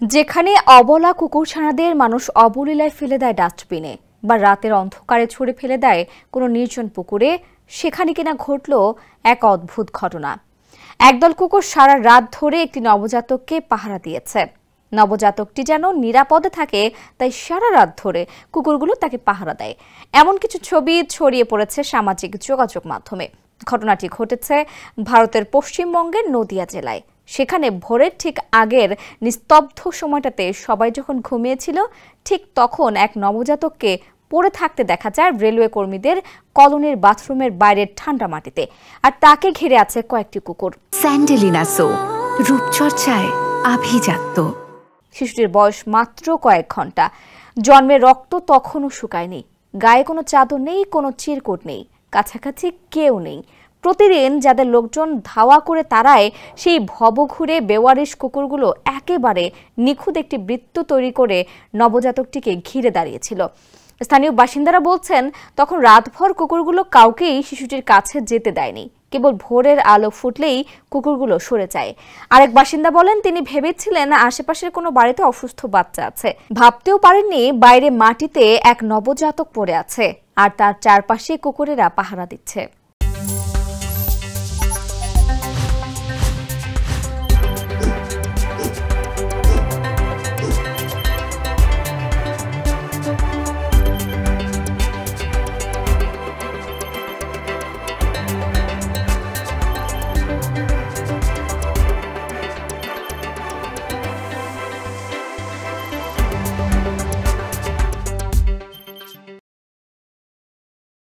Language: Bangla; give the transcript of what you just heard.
যেখানে অবলা কুকুরছানাদের মানুষ অবলীলায় ফেলে দেয় ডাস্টবিনে বা রাতের অন্ধকারে ছুঁড়ে ফেলে দেয় কোনো নির্জন পুকুরে, সেখানে কিনা ঘটল এক অদ্ভুত ঘটনা। একদল কুকুর সারা রাত ধরে একটি নবজাতককে পাহারা দিয়েছে। নবজাতকটি যেন নিরাপদে থাকে তাই সারা রাত ধরে কুকুরগুলো তাকে পাহারা দেয়। এমন কিছু ছবি ছড়িয়ে পড়েছে সামাজিক যোগাযোগ মাধ্যমে। ঘটনাটি ঘটেছে ভারতের পশ্চিমবঙ্গের নদিয়া জেলায়। সেখানে ভোরের ঠিক আগের নিস্তব্ধ সময়টাতে সবাই যখন ঘুমিয়েছিল, ঠিক তখন এক নবজাতককে পড়ে থাকতে দেখা যায় রেলওয়ে কর্মীদের কলোনির বাথরুমের বাইরের ঠান্ডা মাটিতে, আর তাকে ঘিরে আছে কয়েকটি কুকুর। স্যান্ডেলিনা সো, রূপচর্চায় আভিজাত্য। শিশুটির বয়স মাত্র কয়েক ঘন্টা। জন্মের রক্ত তখনও শুকায়নি, গায়ে কোনো চাদর নেই, কোনো চিরকুট নেই, কাছাকাছি কেউ নেই। প্রতিদিন যাদের লোকজন ধাওয়া করে তারায় সেই ভবঘুরে বেওয়ারিশ কুকুরগুলো একেবারে নিখুঁত একটি বৃত্ত তৈরি করে নবজাতকটিকে ঘিরে দাঁড়িয়েছিল। স্থানীয় বাসিন্দারা বলছেন, তখন রাতভর কুকুরগুলো কাউকেই শিশুটির কাছে যেতে দেয়নি। কেবল ভোরের আলো ফুটলেই কুকুরগুলো সরে যায়। আরেক বাসিন্দা বলেন, তিনি ভেবেছিলেন আশেপাশের কোনো বাড়িতে অসুস্থ বাচ্চা আছে। ভাবতেও পারেননি বাইরে মাটিতে এক নবজাতক পড়ে আছে আর তার চারপাশে কুকুরেরা পাহারা দিচ্ছে।